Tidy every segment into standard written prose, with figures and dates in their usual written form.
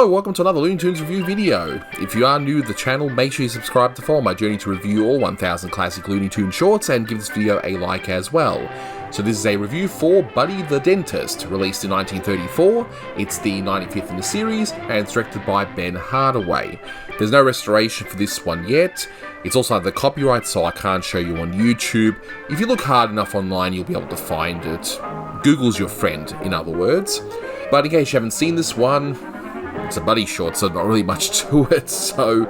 Hello, welcome to another Looney Tunes review video. If you are new to the channel, make sure you subscribe to follow my journey to review all 1000 classic Looney Tunes shorts and give this video a like as well. So this is a review for Buddy the Dentist, released in 1934. It's the 95th in the series and it's directed by Ben Hardaway. There's no restoration for this one yet. It's also under copyright, so I can't show you on YouTube. If you look hard enough online, you'll be able to find it. Google's your friend, in other words. But in case you haven't seen this one, it's a Buddy short, so not really much to it. So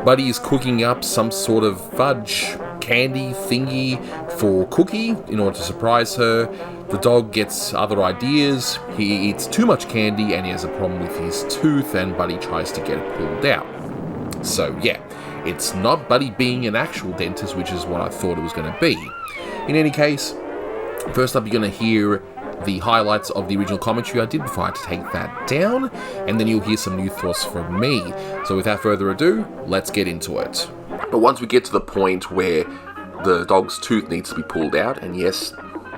Buddy is cooking up some sort of fudge candy thingy for Cookie in order to surprise her. The dog gets other ideas. He eats too much candy and he has a problem with his tooth, and Buddy tries to get it pulled out. So yeah, it's not Buddy being an actual dentist, which is what I thought it was going to be. In any case, first up you're going to hear the highlights of the original commentary I did before I had to take that down, and then you'll hear some new thoughts from me. So without further ado, let's get into it. But once we get to the point where the dog's tooth needs to be pulled out, and yes,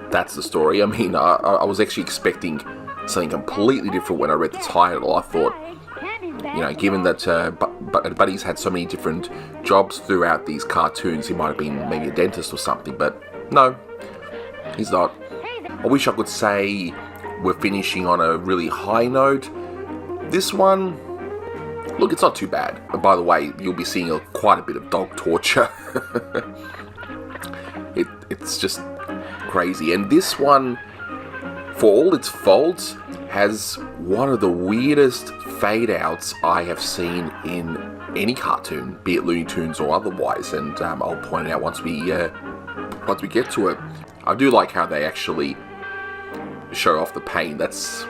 that's the story. I mean, I was actually expecting something completely different when I read the title. I thought, you know, given that Buddy's had so many different jobs throughout these cartoons, he might have been maybe a dentist or something, but no, he's not. I wish I could say we're finishing on a really high note. This one, look, it's not too bad. And by the way, you'll be seeing quite a bit of dog torture. It's just crazy. And this one, for all its faults, has one of the weirdest fade-outs I have seen in any cartoon, be it Looney Tunes or otherwise. And I'll point it out once we get to it. I do like how they actually show off the pain. That's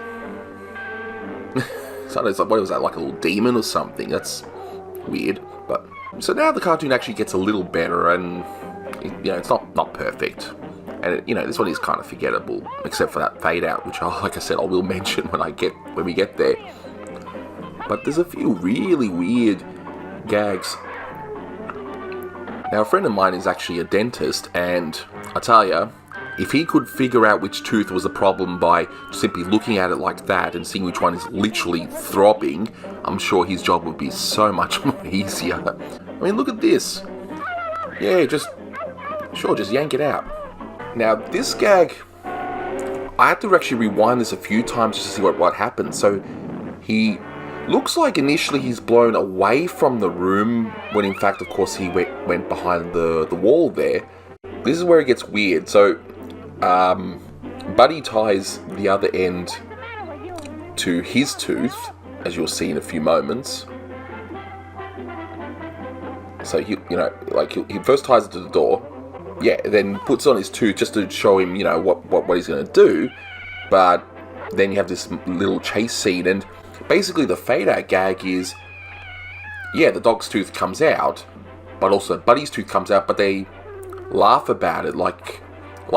so it's like, what was that, like a little demon or something? That's weird. But so now the cartoon actually gets a little better, and it's not perfect, and this one is kind of forgettable, except for that fade out, which like I said, I will mention when we get there. But there's a few really weird gags. Now, a friend of mine is actually a dentist, and I tell you, if he could figure out which tooth was the problem by simply looking at it like that and seeing which one is literally throbbing, I'm sure his job would be so much more easier. I mean, look at this. Yeah, just yank it out. Now, this gag, I had to actually rewind this a few times just to see what happened. So, he looks like initially he's blown away from the room, when in fact, of course, he went behind the wall there. This is where it gets weird. So, Buddy ties the other end to his tooth, as you'll see in a few moments. So he first ties it to the door, then puts on his tooth just to show him, what he's going to do. But then you have this little chase scene, and basically the fade out gag is, the dog's tooth comes out, but also Buddy's tooth comes out, but they laugh about it like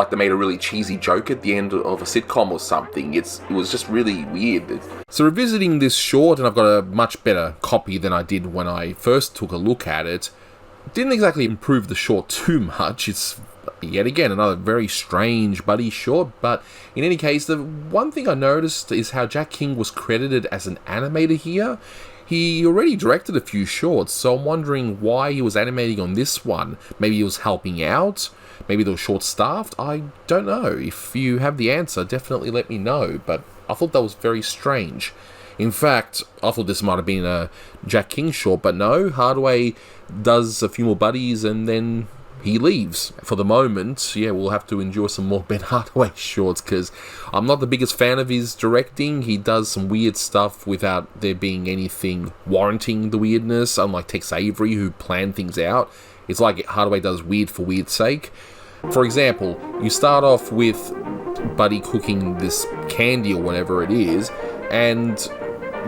they made a really cheesy joke at the end of a sitcom or something. It was just really weird. So revisiting this short, and I've got a much better copy than I did when I first took a look at it, didn't exactly improve the short too much. It's yet again another very strange Buddy short, but in any case, the one thing I noticed is how Jack King was credited as an animator here. He already directed a few shorts, so I'm wondering why he was animating on this one. Maybe he was helping out? Maybe they were short-staffed? I don't know. If you have the answer, definitely let me know, but I thought that was very strange. In fact, I thought this might have been a Jack King short, but no, Hardaway does a few more Buddies and then he leaves. For the moment, we'll have to endure some more Ben Hardaway shorts, because I'm not the biggest fan of his directing. He does some weird stuff without there being anything warranting the weirdness, unlike Tex Avery, who planned things out. It's like Hardaway does weird for weird's sake. For example, you start off with Buddy cooking this candy or whatever it is, and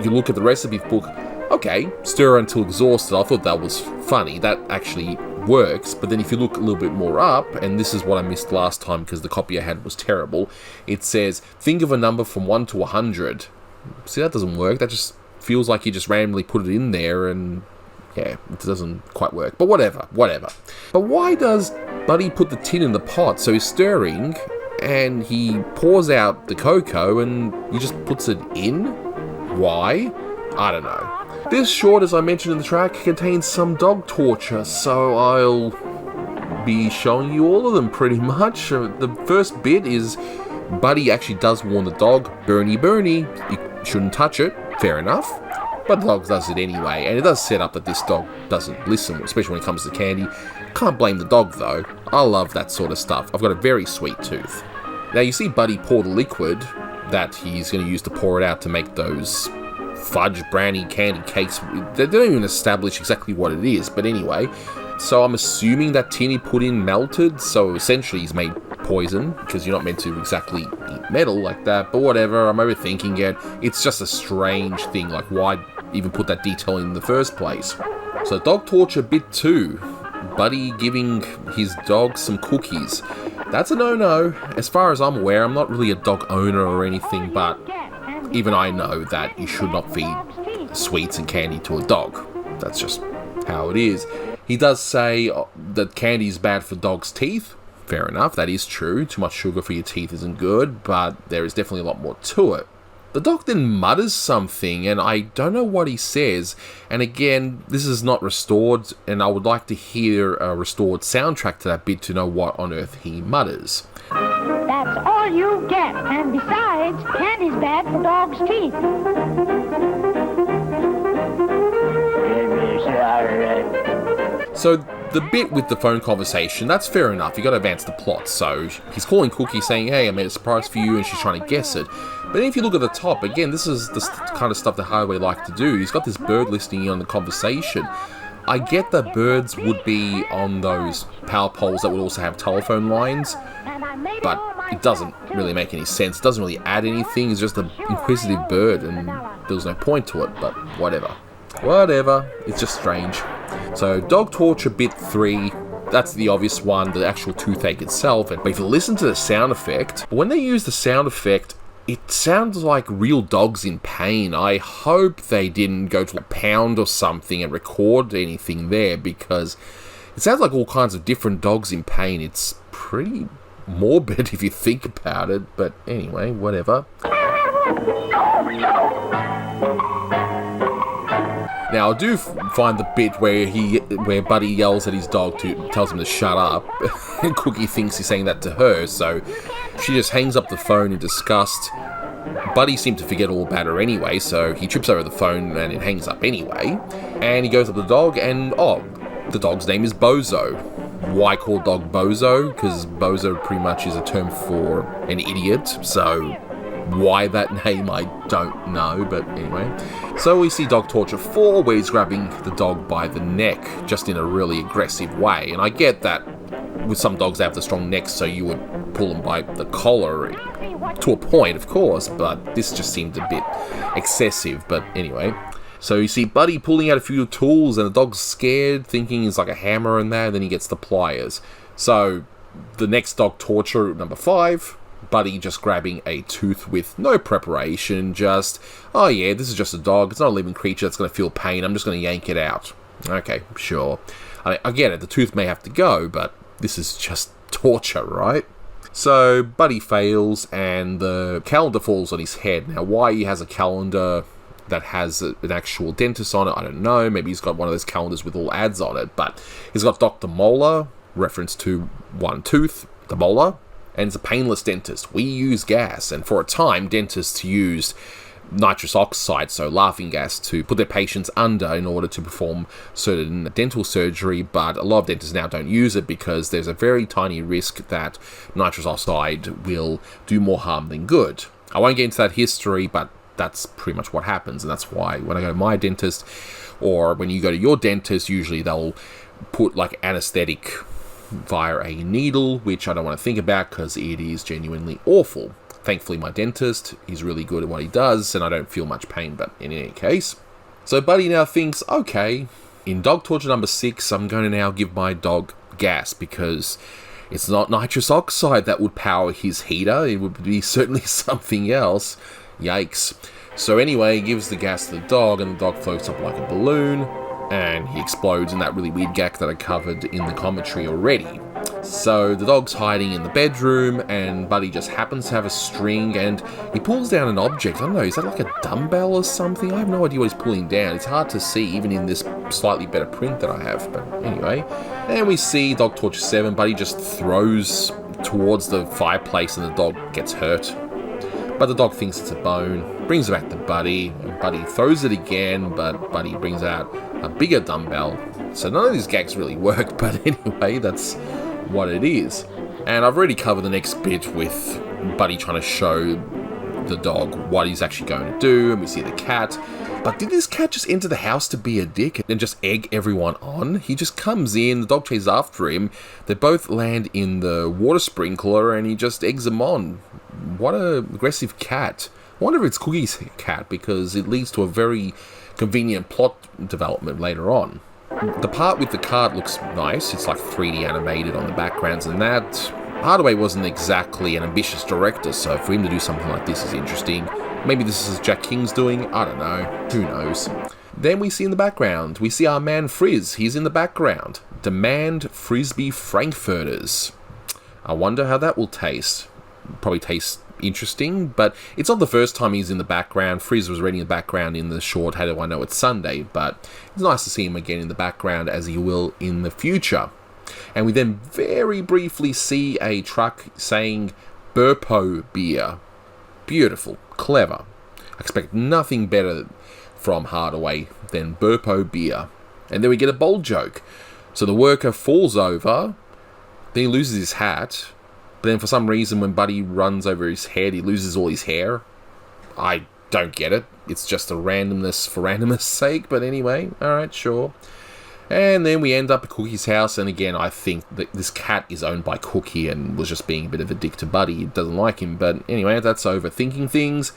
you look at the recipe book. Okay, stir until exhausted. I thought that was funny. That actually works. But then if you look a little bit more up, and this is what I missed last time because the copy I had was terrible, it says, think of a number from 1 to 100. See, that doesn't work. That just feels like you just randomly put it in there, and it doesn't quite work. But whatever. But why does Buddy put the tin in the pot? So he's stirring, and he pours out the cocoa, and he just puts it in? Why? I don't know. This short, as I mentioned in the track, contains some dog torture, so I'll be showing you all of them pretty much. The first bit is Buddy actually does warn the dog, Bernie, you shouldn't touch it. Fair enough. But the dog does it anyway, and it does set up that this dog doesn't listen, especially when it comes to candy. Can't blame the dog though. I love that sort of stuff. I've got a very sweet tooth. Now you see Buddy pour the liquid that he's going to use to pour it out to make those fudge brownie candy cakes. They don't even establish exactly what it is, but anyway. So I'm assuming that tin he put in melted, so essentially he's made poison, because you're not meant to exactly eat metal like that, but whatever, I'm overthinking it. It's just a strange thing, like why even put that detail in the first place? So dog torture bit 2. Buddy giving his dog some cookies. That's a no-no. As far as I'm aware, I'm not really a dog owner or anything, but even I know that you should not feed sweets and candy to a dog. That's just how it is. He does say that candy is bad for dogs' teeth. Fair enough, that is true. Too much sugar for your teeth isn't good, but there is definitely a lot more to it. The dog then mutters something, and I don't know what he says. And again, this is not restored, and I would like to hear a restored soundtrack to that bit to know what on earth he mutters. That's all you get, and besides, candy's bad for dogs' teeth. So the bit with the phone conversation, that's fair enough. You got to advance the plot. So he's calling Cookie saying, hey, I made a surprise for you, and she's trying to guess it. But then if you look at the top, again, this is the kind of stuff that Highway like to do. He's got this bird listening in on the conversation. I get that birds would be on those power poles that would also have telephone lines, but it doesn't really make any sense. It doesn't really add anything. It's just an inquisitive bird, and there's no point to it, but whatever. It's just strange. So dog torture bit 3, that's the obvious one, the actual toothache itself. But if you listen to the sound effect, when they use the sound effect, it sounds like real dogs in pain. I hope they didn't go to a pound or something and record anything there, because it sounds like all kinds of different dogs in pain. It's pretty morbid if you think about it, but anyway, whatever. Now, I do find the bit where Buddy yells at his dog tells him to shut up, and Cookie thinks he's saying that to her, so she just hangs up the phone in disgust. Buddy seemed to forget all about her anyway, so he trips over the phone and it hangs up anyway. And he goes up to the dog, and the dog's name is Bozo. Why call dog Bozo? Because Bozo pretty much is a term for an idiot, so why that name, I don't know, but anyway. So we see dog torture 4, where he's grabbing the dog by the neck, just in a really aggressive way. And I get that with some dogs they have the strong necks, so you would pull them by the collar, to a point, of course, but this just seemed a bit excessive, but anyway. So you see Buddy pulling out a few tools, and the dog's scared, thinking it's like a hammer and that, and then he gets the pliers. So the next dog torture, number 5, Buddy just grabbing a tooth with no preparation, just, oh yeah, this is just a dog, it's not a living creature that's going to feel pain, I'm just going to yank it out. Okay, sure. I get it, the tooth may have to go, but this is just torture, right? So Buddy fails, and the calendar falls on his head. Now, why he has a calendar that has an actual dentist on it, I don't know. Maybe he's got one of those calendars with all ads on it, but he's got Dr. Molar, reference to one tooth, the molar, and it's a painless dentist. We use gas, and for a time, dentists used nitrous oxide, so laughing gas, to put their patients under in order to perform certain dental surgery, but a lot of dentists now don't use it because there's a very tiny risk that nitrous oxide will do more harm than good. I won't get into that history, but that's pretty much what happens, and that's why when I go to my dentist, or when you go to your dentist, usually they'll put like anesthetic via a needle, which I don't want to think about because it is genuinely awful. Thankfully, my dentist, he's really good at what he does, and I don't feel much pain, but in any case. So Buddy now thinks, okay, in dog torture number 6, I'm going to now give my dog gas, because it's not nitrous oxide that would power his heater, it would be certainly something else. Yikes. So anyway, he gives the gas to the dog, and the dog floats up like a balloon, and he explodes in that really weird gag that I covered in the commentary already. So the dog's hiding in the bedroom, and Buddy just happens to have a string, and he pulls down an object. I don't know, is that like a dumbbell or something? I have no idea what he's pulling down. It's hard to see, even in this slightly better print that I have. But anyway, and we see Dog Torture 7. Buddy just throws towards the fireplace, and the dog gets hurt. But the dog thinks it's a bone, brings it back to Buddy, and Buddy throws it again, but Buddy brings out a bigger dumbbell. So none of these gags really work, but anyway, that's what it is. And I've already covered the next bit with Buddy trying to show the dog what he's actually going to do, and we see the cat. But did this cat just enter the house to be a dick and just egg everyone on? He just comes in, the dog chases after him, they both land in the water sprinkler, and he just eggs them on. What a aggressive cat. I wonder if it's Cookie's cat, because it leads to a very convenient plot development later on. The part with the cart looks nice. It's like 3D animated on the backgrounds and that. Hardaway wasn't exactly an ambitious director, so for him to do something like this is interesting. Maybe this is Jack King's doing, I don't know, who knows. Then we see in the background, we see our man Frizz, he's in the background. Demand Frisbee Frankfurters. I wonder how that will taste. Probably taste interesting, but it's not the first time he's in the background. Frizz was reading the background in the short How Do I Know It's Sunday, but it's nice to see him again in the background, as he will in the future. And we then very briefly see a truck saying Burpo beer. Beautiful, clever. I expect nothing better from Hardaway than Burpo beer. And then we get a bold joke. So the worker falls over, then he loses his hat, but then for some reason when Buddy runs over his head, he loses all his hair. I don't get it. It's just a randomness for randomness sake, but anyway, alright, sure. And then we end up at Cookie's house, and again, I think that this cat is owned by Cookie and was just being a bit of a dick to Buddy. He doesn't like him, but anyway, that's overthinking things.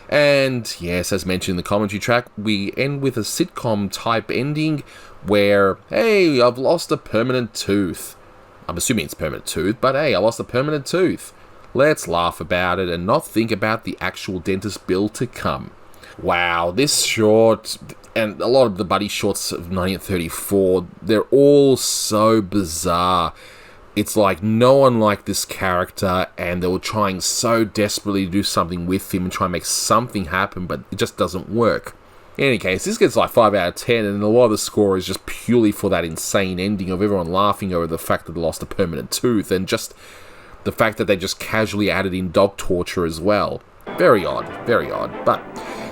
And yes, as mentioned in the commentary track, we end with a sitcom-type ending where, hey, I've lost a permanent tooth. I'm assuming it's permanent tooth, but hey, I lost a permanent tooth. Let's laugh about it and not think about the actual dentist bill to come. Wow, this short, and a lot of the Buddy shorts of 1934, they're all so bizarre. It's like no one liked this character, and they were trying so desperately to do something with him and try and make something happen, but it just doesn't work. In any case, this gets like 5 out of 10, and a lot of the score is just purely for that insane ending of everyone laughing over the fact that they lost a permanent tooth, and just the fact that they just casually added in dog torture as well. Very odd, but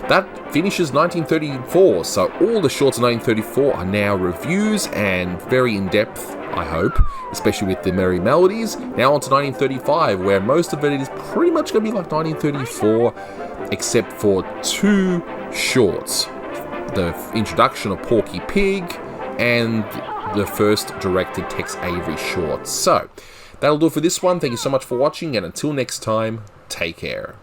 that finishes 1934, so all the shorts of 1934 are now reviews and very in-depth, I hope, especially with the Merry Melodies. Now on to 1935, where most of it is pretty much going to be like 1934, except for 2 shorts. The introduction of Porky Pig and the first directed Tex Avery short. So, that'll do it for this one. Thank you so much for watching, and until next time, take care.